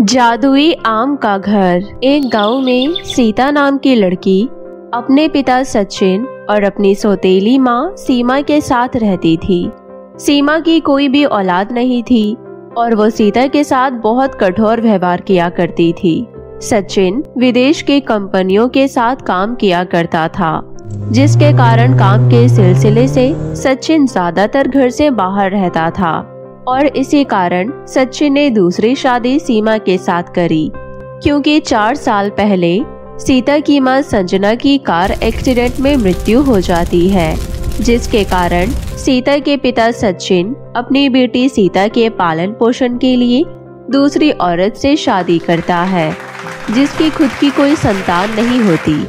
जादुई आम का घर। एक गांव में सीता नाम की लड़की अपने पिता सचिन और अपनी सौतेली माँ सीमा के साथ रहती थी। सीमा की कोई भी औलाद नहीं थी और वो सीता के साथ बहुत कठोर व्यवहार किया करती थी। सचिन विदेश की कंपनियों के साथ काम किया करता था, जिसके कारण काम के सिलसिले से सचिन ज्यादातर घर से बाहर रहता था और इसी कारण सचिन ने दूसरी शादी सीमा के साथ करी, क्योंकि 4 साल पहले सीता की मां संजना की कार एक्सीडेंट में मृत्यु हो जाती है, जिसके कारण सीता के पिता सचिन अपनी बेटी सीता के पालन पोषण के लिए दूसरी औरत से शादी करता है, जिसकी खुद की कोई संतान नहीं होती।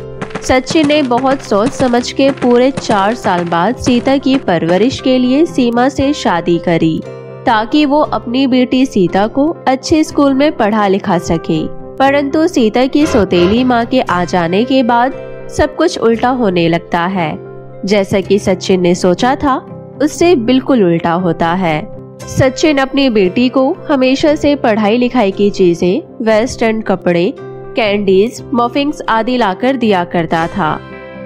सचिन ने बहुत सोच समझ के पूरे 4 साल बाद सीता की परवरिश के लिए सीमा से शादी करी, ताकि वो अपनी बेटी सीता को अच्छे स्कूल में पढ़ा लिखा सके। परंतु सीता की सौतेली माँ के आ जाने के बाद सब कुछ उल्टा होने लगता है। जैसा कि सचिन ने सोचा था, उससे बिल्कुल उल्टा होता है। सचिन अपनी बेटी को हमेशा से पढ़ाई लिखाई की चीजें, वेस्टर्न कपड़े, कैंडीज, मफिन्स आदि लाकर दिया करता था,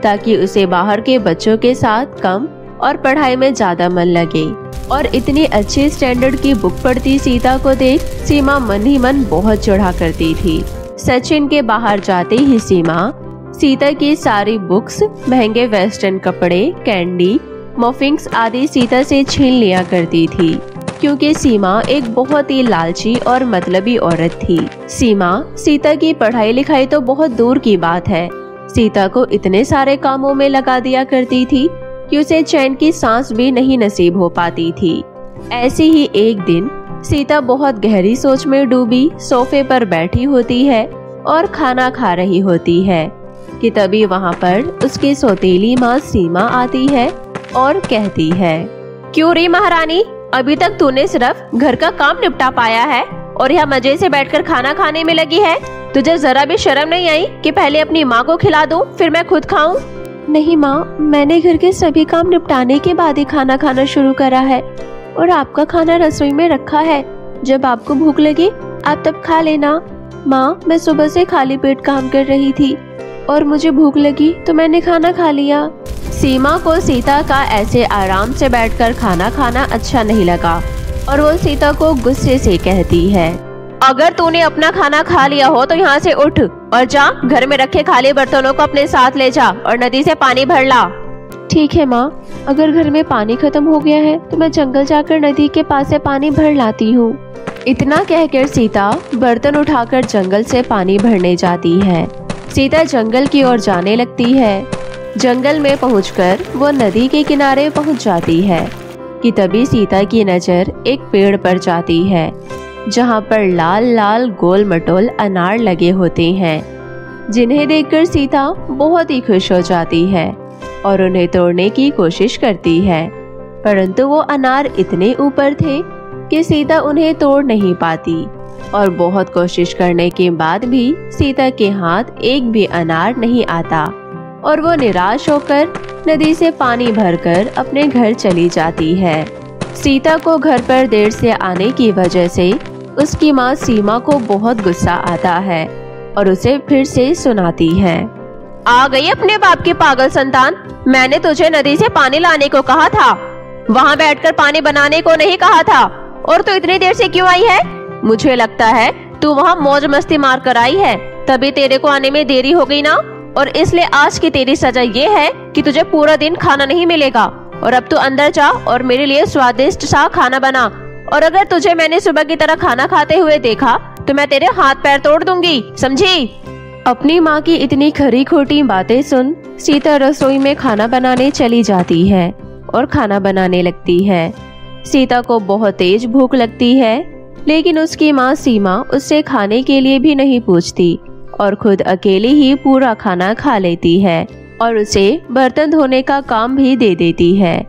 ताकि उसे बाहर के बच्चों के साथ कम और पढ़ाई में ज्यादा मन लगे। और इतनी अच्छी स्टैंडर्ड की बुक पढ़ती सीता को देख सीमा मन ही मन बहुत चढ़ा करती थी। सचिन के बाहर जाते ही सीता की सारी बुक्स, महंगे वेस्टर्न कपड़े, कैंडी, मफिन्स आदि सीता से छीन लिया करती थी, क्योंकि सीमा एक बहुत ही लालची और मतलबी औरत थी। सीता की पढ़ाई लिखाई तो बहुत दूर की बात है, सीता को इतने सारे कामों में लगा दिया करती थी कि उसे चैन की सांस भी नहीं नसीब हो पाती थी। ऐसे ही एक दिन सीता बहुत गहरी सोच में डूबी सोफे पर बैठी होती है और खाना खा रही होती है कि तभी वहाँ पर उसकी सौतेली माँ सीमा आती है और कहती है, क्यों रे महारानी, अभी तक तूने सिर्फ घर का काम निपटा पाया है और यहाँ मजे से बैठकर खाना खाने में लगी है। तुझे जरा भी शर्म नहीं आई कि पहले अपनी माँ को खिला दूं, फिर मैं खुद खाऊं? नहीं माँ, मैंने घर के सभी काम निपटाने के बाद ही खाना खाना शुरू करा है और आपका खाना रसोई में रखा है। जब आपको भूख लगे आप तब खा लेना। माँ, मैं सुबह से खाली पेट काम कर रही थी और मुझे भूख लगी तो मैंने खाना खा लिया। सीमा को सीता का ऐसे आराम से बैठकर खाना खाना अच्छा नहीं लगा और वो सीता को गुस्से से कहती है, अगर तूने अपना खाना खा लिया हो तो यहाँ से उठ और जा, घर में रखे खाली बर्तनों को अपने साथ ले जा और नदी से पानी भर ला। ठीक है माँ, अगर घर में पानी खत्म हो गया है तो मैं जंगल जाकर नदी के पास से पानी भर लाती हूँ। इतना कहकर सीता बर्तन उठाकर जंगल से पानी भरने जाती है। सीता जंगल की ओर जाने लगती है। जंगल में पहुंचकर वो नदी के किनारे पहुंच जाती है कि तभी सीता की नजर एक पेड़ पर जाती है, जहाँ पर लाल लाल गोल मटोल अनार लगे होते हैं, जिन्हें देखकर सीता बहुत ही खुश हो जाती है और उन्हें तोड़ने की कोशिश करती है। परंतु वो अनार इतने ऊपर थे कि सीता उन्हें तोड़ नहीं पाती और बहुत कोशिश करने के बाद भी सीता के हाथ एक भी अनार नहीं आता और वो निराश होकर नदी से पानी भरकर अपने घर चली जाती है। सीता को घर पर देर से आने की वजह से उसकी माँ सीमा को बहुत गुस्सा आता है और उसे फिर से सुनाती है, आ गई अपने बाप की पागल संतान, मैंने तुझे नदी से पानी लाने को कहा था, वहाँ बैठकर पानी बनाने को नहीं कहा था, और तू इतनी देर से क्यों आई है? मुझे लगता है तू वहाँ मौज मस्ती मार कर आई है, तभी तेरे को आने में देरी हो गई ना, और इसलिए आज की तेरी सजा ये है कि तुझे पूरा दिन खाना नहीं मिलेगा और अब तू अंदर जा और मेरे लिए स्वादिष्ट सा खाना बना, और अगर तुझे मैंने सुबह की तरह खाना खाते हुए देखा तो मैं तेरे हाथ पैर तोड़ दूंगी, समझी? अपनी माँ की इतनी खरी खोटी बातें सुन सीता रसोई में खाना बनाने चली जाती है और खाना बनाने लगती है। सीता को बहुत तेज भूख लगती है, लेकिन उसकी माँ सीमा उससे खाने के लिए भी नहीं पूछती और खुद अकेली ही पूरा खाना खा लेती है और उसे बर्तन धोने का काम भी दे देती है।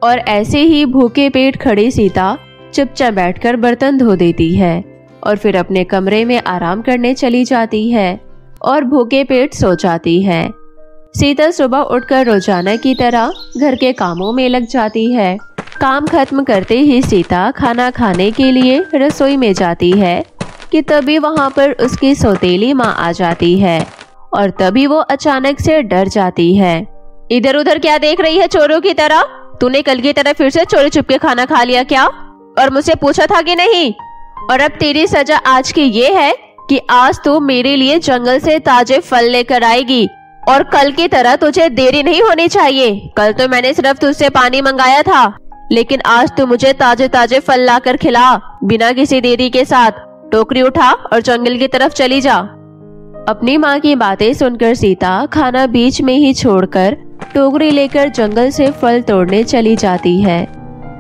और ऐसे ही भूखे पेट खड़ी सीता चुपचाप बैठकर बर्तन धो देती है और फिर अपने कमरे में आराम करने चली जाती है और भूखे पेट सो जाती है। सीता सुबह उठकर रोजाना की तरह घर के कामों में लग जाती है। काम खत्म करते ही सीता खाना खाने के लिए रसोई में जाती है कि तभी वहाँ पर उसकी सौतेली माँ आ जाती है और तभी वो अचानक से डर जाती है। इधर उधर क्या देख रही है चोरों की तरह? तूने कल की तरह फिर से चोरी छुपके खाना खा लिया क्या? और मुझसे पूछा था कि नहीं? और अब तेरी सजा आज की ये है कि आज तू मेरे लिए जंगल से ताजे फल लेकर आएगी और कल की तरह तुझे देरी नहीं होनी चाहिए। कल तो मैंने सिर्फ तुझसे पानी मंगाया था, लेकिन आज तू मुझे ताजे ताजे फल लाकर खिला बिना किसी देरी के साथ। टोकरी उठा और जंगल की तरफ चली जा। अपनी माँ की बातें सुनकर सीता खाना बीच में ही छोड़कर टोकरी लेकर जंगल से फल तोड़ने चली जाती है।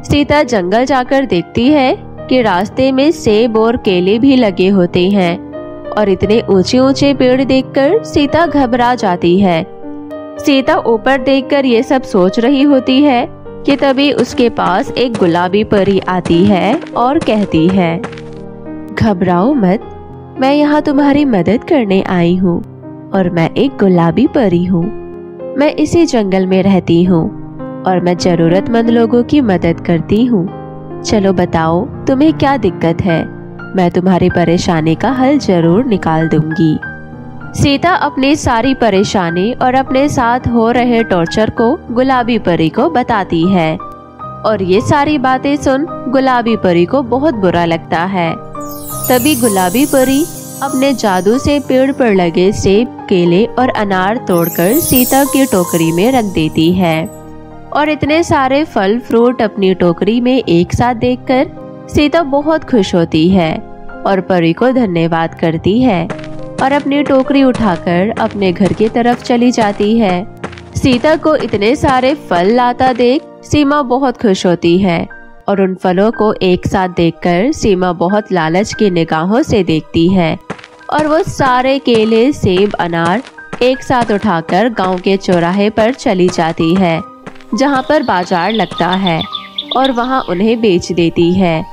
सीता जंगल जाकर देखती है कि रास्ते में सेब और केले भी लगे होते हैं और इतने ऊंचे ऊंचे पेड़ देखकर सीता घबरा जाती है। सीता ऊपर देखकर ये सब सोच रही होती है कि तभी उसके पास एक गुलाबी परी आती है और कहती है, घबराओ मत, मैं यहाँ तुम्हारी मदद करने आई हूँ और मैं एक गुलाबी परी हूँ। मैं इसी जंगल में रहती हूँ और मैं जरूरतमंद लोगों की मदद करती हूँ। चलो बताओ तुम्हें क्या दिक्कत है, मैं तुम्हारी परेशानी का हल जरूर निकाल दूंगी। सीता अपनी सारी परेशानी और अपने साथ हो रहे टॉर्चर को गुलाबी परी को बताती है और ये सारी बातें सुन गुलाबी परी को बहुत बुरा लगता है। तभी गुलाबी परी अपने जादू से पेड़ पर लगे सेब, केले और अनार तोड़कर सीता की टोकरी में रख देती है और इतने सारे फल फ्रूट अपनी टोकरी में एक साथ देखकर सीता बहुत खुश होती है और परी को धन्यवाद करती है और अपनी टोकरी उठाकर अपने घर की तरफ चली जाती है। सीता को इतने सारे फल लाता देख सीमा बहुत खुश होती है और उन फलों को एक साथ देखकर सीमा बहुत लालच की निगाहों से देखती है और वो सारे केले, सेब, अनार एक साथ उठाकर गांव के चौराहे पर चली जाती है जहां पर बाजार लगता है और वहां उन्हें बेच देती है,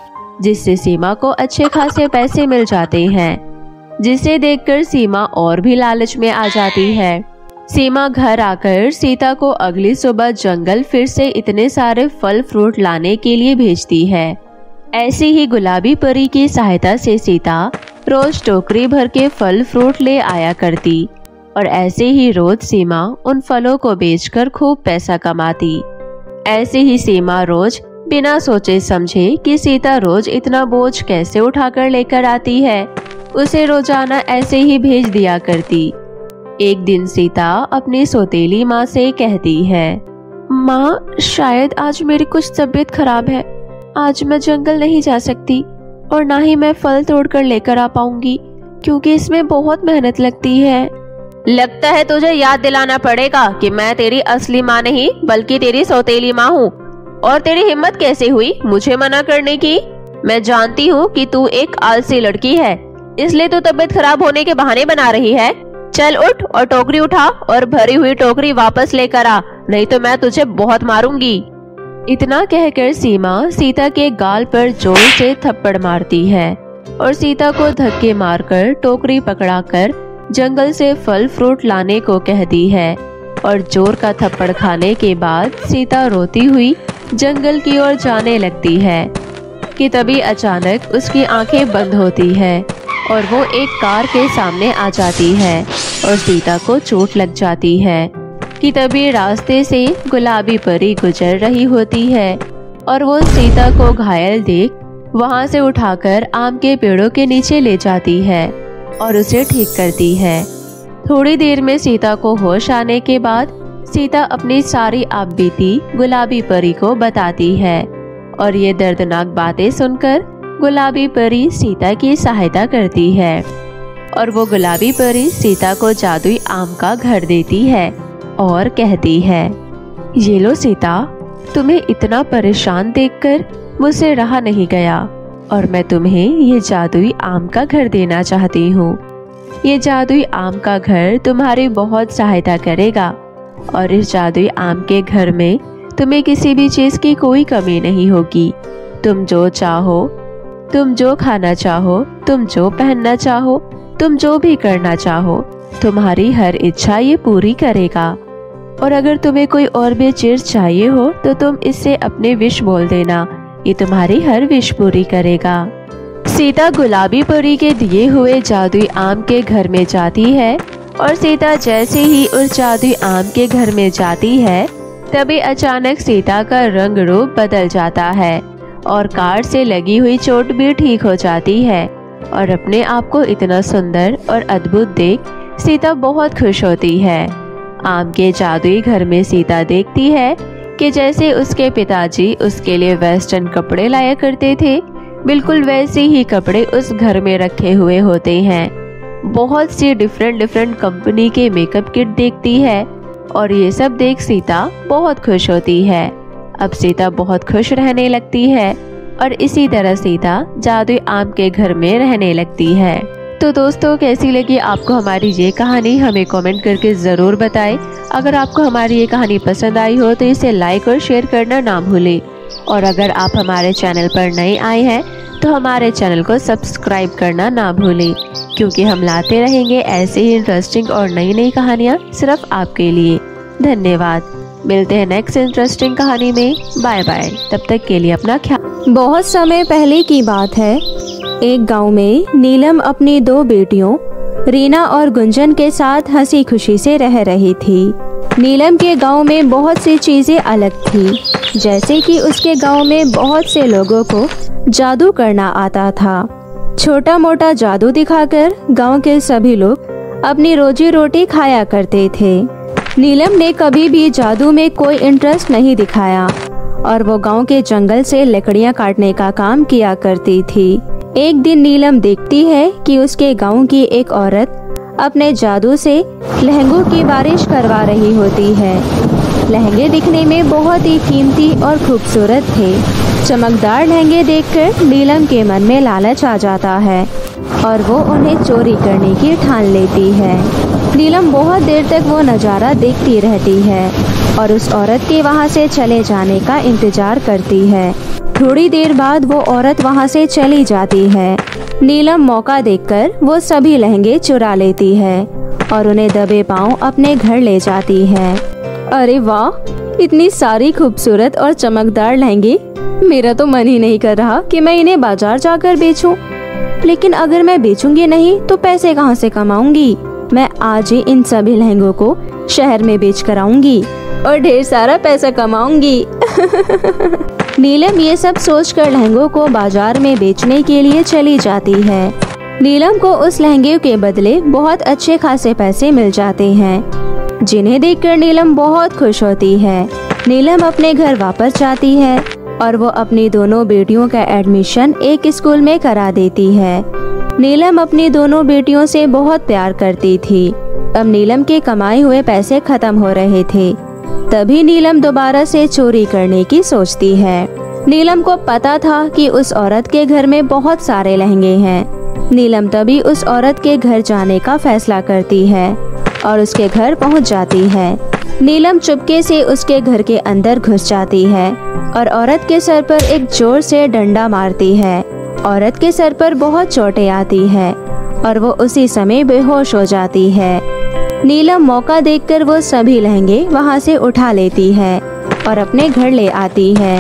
जिससे सीमा को अच्छे खासे पैसे मिल जाते हैं, जिसे देखकर सीमा और भी लालच में आ जाती है। सीमा घर आकर सीता को अगली सुबह जंगल फिर से इतने सारे फल फ्रूट लाने के लिए भेजती है। ऐसी ही गुलाबी परी की सहायता से सीता रोज टोकरी भर के फल फ्रूट ले आया करती और ऐसे ही रोज सीमा उन फलों को बेचकर खूब पैसा कमाती। ऐसे ही सीमा रोज बिना सोचे समझे कि सीता रोज इतना बोझ कैसे उठाकर लेकर आती है, उसे रोजाना ऐसे ही भेज दिया करती। एक दिन सीता अपनी सौतेली माँ से कहती है, माँ शायद आज मेरी कुछ तबीयत खराब है, आज मैं जंगल नहीं जा सकती और ना ही मैं फल तोड़कर लेकर आ पाऊंगी क्योंकि इसमें बहुत मेहनत लगती है। लगता है तुझे याद दिलाना पड़ेगा कि मैं तेरी असली माँ नहीं बल्कि तेरी सौतेली माँ हूँ। और तेरी हिम्मत कैसे हुई मुझे मना करने की? मैं जानती हूँ कि तू एक आलसी लड़की है, इसलिए तू तबीयत खराब होने के बहाने बना रही है। चल उठ और टोकरी उठा और भरी हुई टोकरी वापस लेकर आ, नहीं तो मैं तुझे बहुत मारूंगी। इतना कहकर सीमा सीता के गाल पर जोर से थप्पड़ मारती है और सीता को धक्के मारकर टोकरी पकड़ाकर जंगल से फल फ्रूट लाने को कहती है और जोर का थप्पड़ खाने के बाद सीता रोती हुई जंगल की ओर जाने लगती है कि तभी अचानक उसकी आंखें बंद होती है और वो एक कार के सामने आ जाती है और सीता को चोट लग जाती है कि तभी रास्ते से गुलाबी परी गुजर रही होती है और वो सीता को घायल देख वहां से उठाकर आम के पेड़ों के नीचे ले जाती है और उसे ठीक करती है। थोड़ी देर में सीता को होश आने के बाद सीता अपनी सारी आपबीती गुलाबी परी को बताती है और ये दर्दनाक बातें सुनकर गुलाबी परी सीता की सहायता करती है और वो गुलाबी परी सीता को जादुई आम का घर देती है और कहती है, ये लो सीता, तुम्हें इतना परेशान देखकर मुझसे रहा नहीं गया और मैं तुम्हें ये जादुई आम का घर देना चाहती हूँ। ये जादुई आम का घर तुम्हारी बहुत सहायता करेगा और इस जादुई आम के घर में तुम्हें किसी भी चीज की कोई कमी नहीं होगी। तुम जो चाहो, तुम जो खाना चाहो, तुम जो पहनना चाहो, तुम जो भी करना चाहो, तुम्हारी हर इच्छा ये पूरी करेगा। और अगर तुम्हें कोई और भी चीज चाहिए हो तो तुम इससे अपने विश बोल देना, ये तुम्हारी हर विश पूरी करेगा। सीता गुलाबी परी के दिए हुए जादुई आम के घर में जाती है और सीता जैसे ही उस जादुई आम के घर में जाती है तभी अचानक सीता का रंग रूप बदल जाता है और कार से लगी हुई चोट भी ठीक हो जाती है। और अपने आप को इतना सुंदर और अद्भुत देख सीता बहुत खुश होती है। आम के जादुई घर में सीता देखती है कि जैसे उसके पिताजी उसके लिए वेस्टर्न कपड़े लाया करते थे, बिल्कुल वैसे ही कपड़े उस घर में रखे हुए होते हैं। बहुत सी डिफरेंट कंपनी के मेकअप किट देखती है और ये सब देख सीता बहुत खुश होती है। अब सीता बहुत खुश रहने लगती है और इसी तरह सीता जादुई आम के घर में रहने लगती है। तो दोस्तों, कैसी लगी आपको हमारी ये कहानी, हमें कमेंट करके ज़रूर बताएं। अगर आपको हमारी ये कहानी पसंद आई हो तो इसे लाइक और शेयर करना ना भूलें। और अगर आप हमारे चैनल पर नए आए हैं तो हमारे चैनल को सब्सक्राइब करना ना भूलें, क्योंकि हम लाते रहेंगे ऐसे ही इंटरेस्टिंग और नई कहानियाँ सिर्फ आपके लिए। धन्यवाद। मिलते हैं नेक्स्ट इंटरेस्टिंग कहानी में। Bye bye. तब तक के लिए अपना ख्याल। बहुत समय पहले की बात है। एक गांव में नीलम अपनी 2 बेटियों रीना और गुंजन के साथ हंसी खुशी से रह रही थी। नीलम के गांव में बहुत सी चीजें अलग थी, जैसे कि उसके गांव में बहुत से लोगों को जादू करना आता था। छोटा मोटा जादू दिखाकर गांव के सभी लोग अपनी रोजी रोटी खाया करते थे। नीलम ने कभी भी जादू में कोई इंटरेस्ट नहीं दिखाया और वो गांव के जंगल से लकड़ियां काटने का काम किया करती थी। एक दिन नीलम देखती है कि उसके गांव की एक औरत अपने जादू से लहंगों की बारिश करवा रही होती है। लहंगे दिखने में बहुत ही कीमती और खूबसूरत थे। चमकदार लहंगे देखकर नीलम के मन में लालच आ जाता है और वो उन्हें चोरी करने की ठान लेती है। नीलम बहुत देर तक वो नज़ारा देखती रहती है और उस औरत के वहाँ से चले जाने का इंतजार करती है। थोड़ी देर बाद वो औरत वहाँ से चली जाती है। नीलम मौका देखकर वो सभी लहंगे चुरा लेती है और उन्हें दबे पांव अपने घर ले जाती है। अरे वाह, इतनी सारी खूबसूरत और चमकदार लहंगे! मेरा तो मन ही नहीं कर रहा कि मैं इन्हें बाजार जाकर बेचूं। लेकिन अगर मैं बेचूंगी नहीं तो पैसे कहाँ से कमाऊंगी? मैं आज ही इन सभी लहंगों को शहर में बेच कर आऊंगी और ढेर सारा पैसा कमाऊंगी। नीलम ये सब सोचकर लहंगों को बाजार में बेचने के लिए चली जाती है। नीलम को उस लहंगे के बदले बहुत अच्छे खासे पैसे मिल जाते हैं, जिन्हें देखकर नीलम बहुत खुश होती है। नीलम अपने घर वापस जाती है और वो अपनी दोनों बेटियों का एडमिशन एक स्कूल में करा देती है। नीलम अपनी दोनों बेटियों से बहुत प्यार करती थी। अब नीलम के कमाए हुए पैसे खत्म हो रहे थे। तभी नीलम दोबारा से चोरी करने की सोचती है। नीलम को पता था कि उस औरत के घर में बहुत सारे लहंगे हैं। नीलम तभी उस औरत के घर जाने का फैसला करती है और उसके घर पहुंच जाती है। नीलम चुपके से उसके घर के अंदर घुस जाती है और औरत के सर पर एक जोर से डंडा मारती है। औरत के सर पर बहुत चोटें आती है और वो उसी समय बेहोश हो जाती है। नीलम मौका देखकर वो सभी लहंगे वहाँ से उठा लेती है और अपने घर ले आती है।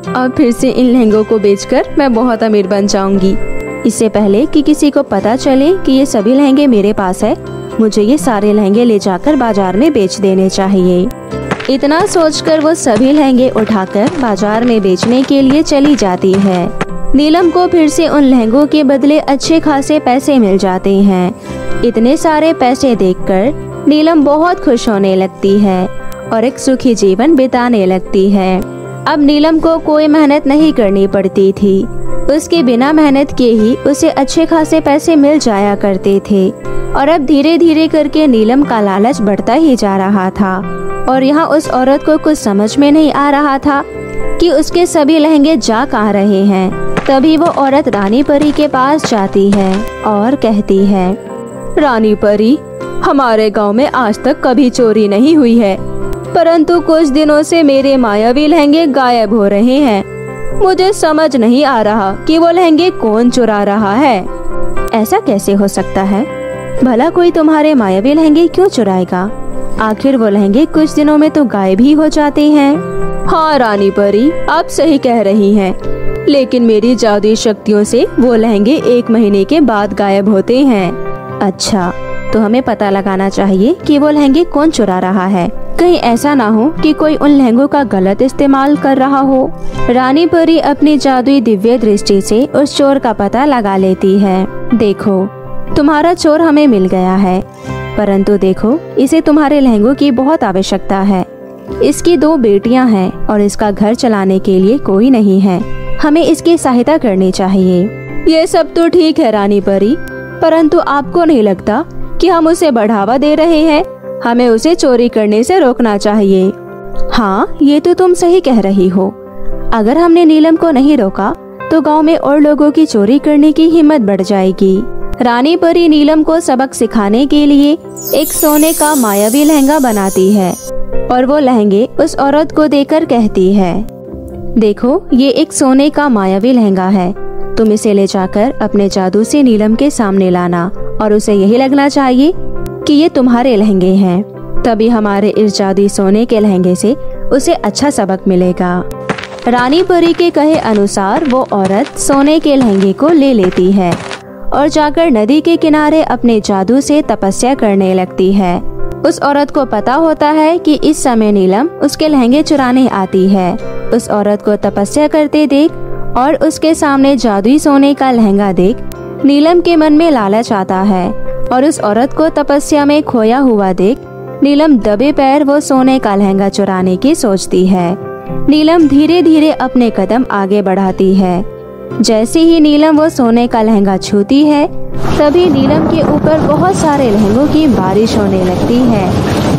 अब फिर से इन लहंगों को बेचकर मैं बहुत अमीर बन जाऊंगी। इससे पहले कि किसी को पता चले कि ये सभी लहंगे मेरे पास है, मुझे ये सारे लहंगे ले जाकर बाजार में बेच देने चाहिए। इतना सोचकर वो सभी लहंगे उठाकर बाजार में बेचने के लिए चली जाती है। नीलम को फिर से उन लहंगों के बदले अच्छे खासे पैसे मिल जाते हैं। इतने सारे पैसे देखकर नीलम बहुत खुश होने लगती है और एक सुखी जीवन बिताने लगती है। अब नीलम को कोई मेहनत नहीं करनी पड़ती थी। उसके बिना मेहनत के ही उसे अच्छे खासे पैसे मिल जाया करते थे और अब धीरे धीरे करके नीलम का लालच बढ़ता ही जा रहा था। और यहाँ उस औरत को कुछ समझ में नहीं आ रहा था कि उसके सभी लहंगे जा कहाँ रहे हैं। तभी वो औरत रानी परी के पास जाती है और कहती है, रानी परी, हमारे गांव में आज तक कभी चोरी नहीं हुई है, परंतु कुछ दिनों से मेरे मायावी लहंगे गायब हो रहे हैं। मुझे समझ नहीं आ रहा कि वो लहंगे कौन चुरा रहा है। ऐसा कैसे हो सकता है? भला कोई तुम्हारे मायावी लहंगे क्यों चुराएगा? आखिर वो लहंगे कुछ दिनों में तो गायब ही हो जाते हैं। हाँ रानी परी, आप सही कह रही हैं। लेकिन मेरी जादुई शक्तियों से वो लहंगे 1 महीने के बाद गायब होते हैं। अच्छा, तो हमें पता लगाना चाहिए कि वो लहंगे कौन चुरा रहा है। कहीं ऐसा ना हो कि कोई उन लहंगों का गलत इस्तेमाल कर रहा हो। रानी परी अपनी जादुई दिव्य दृष्टि से उस चोर का पता लगा लेती है। देखो, तुम्हारा चोर हमें मिल गया है, परंतु देखो, इसे तुम्हारे लहंगों की बहुत आवश्यकता है। इसकी 2 बेटियां हैं और इसका घर चलाने के लिए कोई नहीं है। हमें इसकी सहायता करनी चाहिए। ये सब तो ठीक है रानी परी, परंतु आपको नहीं लगता कि हम उसे बढ़ावा दे रहे हैं? हमें उसे चोरी करने से रोकना चाहिए। हाँ, ये तो तुम सही कह रही हो। अगर हमने नीलम को नहीं रोका तो गांव में और लोगों की चोरी करने की हिम्मत बढ़ जाएगी। रानी परी नीलम को सबक सिखाने के लिए एक सोने का मायावी लहंगा बनाती है और वो लहंगे उस औरत को देकर कहती है, देखो, ये एक सोने का मायावी लहंगा है। तुम इसे ले जाकर अपने जादू से नीलम के सामने लाना और उसे यही लगना चाहिए कि ये तुम्हारे लहंगे हैं। तभी हमारे इस जादुई सोने के लहंगे से उसे अच्छा सबक मिलेगा। रानी परी के कहे अनुसार वो औरत सोने के लहंगे को ले लेती है और जाकर नदी के किनारे अपने जादू से तपस्या करने लगती है। उस औरत को पता होता है कि इस समय नीलम उसके लहंगे चुराने आती है। उस औरत को तपस्या करते देख और उसके सामने जादुई सोने का लहंगा देख नीलम के मन में लालच आता है और उस औरत को तपस्या में खोया हुआ देख नीलम दबे पैर वो सोने का लहंगा चुराने की सोचती है। नीलम धीरे धीरे अपने कदम आगे बढ़ाती है। जैसे ही नीलम वो सोने का लहंगा छूती है, तभी नीलम के ऊपर बहुत सारे लहंगों की बारिश होने लगती है।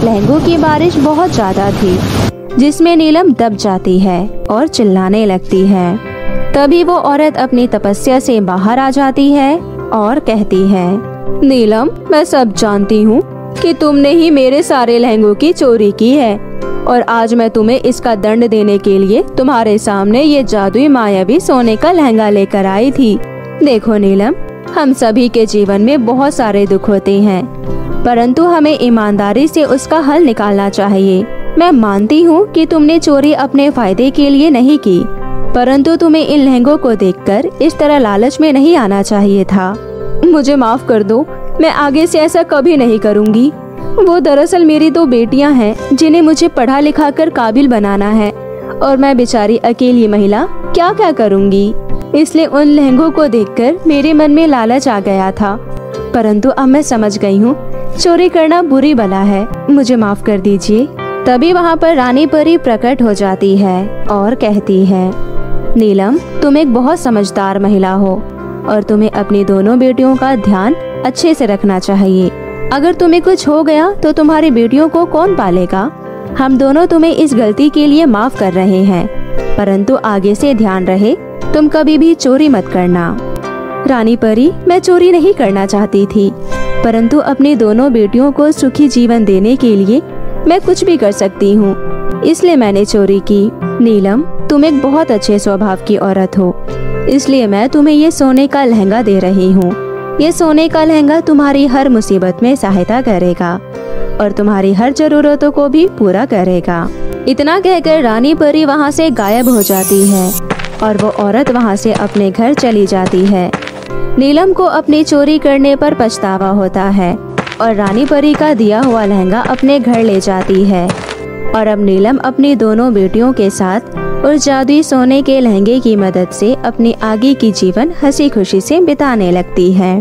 लहंगों की बारिश बहुत ज्यादा थी, जिसमें नीलम दब जाती है और चिल्लाने लगती है। तभी वो औरत अपनी तपस्या से बाहर आ जाती है और कहती है, नीलम, मैं सब जानती हूँ कि तुमने ही मेरे सारे लहंगों की चोरी की है और आज मैं तुम्हें इसका दंड देने के लिए तुम्हारे सामने ये जादुई मायावी सोने का लहंगा लेकर आई थी। देखो नीलम, हम सभी के जीवन में बहुत सारे दुख होते हैं, परंतु हमें ईमानदारी से उसका हल निकालना चाहिए। मैं मानती हूँ कि तुमने चोरी अपने फायदे के लिए नहीं की, परंतु तुम्हें इन लहंगों को देखकर इस तरह लालच में नहीं आना चाहिए था। मुझे माफ कर दो, मैं आगे से ऐसा कभी नहीं करूँगी। वो दरअसल मेरी 2 बेटियां हैं जिन्हें मुझे पढ़ा लिखा कर काबिल बनाना है और मैं बेचारी अकेली महिला क्या क्या करूँगी। इसलिए उन लहंगों को देखकर मेरे मन में लालच आ गया था, परंतु अब मैं समझ गई हूँ चोरी करना बुरी बला है। मुझे माफ कर दीजिए। तभी वहाँ पर रानी परी प्रकट हो जाती है और कहती है, नीलम, तुम एक बहुत समझदार महिला हो और तुम्हें अपनी दोनों बेटियों का ध्यान अच्छे से रखना चाहिए। अगर तुम्हें कुछ हो गया तो तुम्हारी बेटियों को कौन पालेगा? हम दोनों तुम्हें इस गलती के लिए माफ कर रहे हैं, परंतु आगे से ध्यान रहे तुम कभी भी चोरी मत करना। रानी परी, मैं चोरी नहीं करना चाहती थी, परंतु अपनी दोनों बेटियों को सुखी जीवन देने के लिए मैं कुछ भी कर सकती हूँ, इसलिए मैंने चोरी की। नीलम, तुम एक बहुत अच्छे स्वभाव की औरत हो, इसलिए मैं तुम्हें ये सोने का लहंगा दे रही हूँ। ये सोने का लहंगा तुम्हारी हर मुसीबत में सहायता करेगा और तुम्हारी हर जरूरतों को भी पूरा करेगा। इतना कहकर रानी परी वहाँ से गायब हो जाती है और वो औरत वहाँ से अपने घर चली जाती है। नीलम को अपनी चोरी करने पर पछतावा होता है और रानी परी का दिया हुआ लहंगा अपने घर ले जाती है और अब नीलम अपनी दोनों बेटियों के साथ और जादुई सोने के लहंगे की मदद से अपनी आगे की जीवन हंसी खुशी से बिताने लगती है।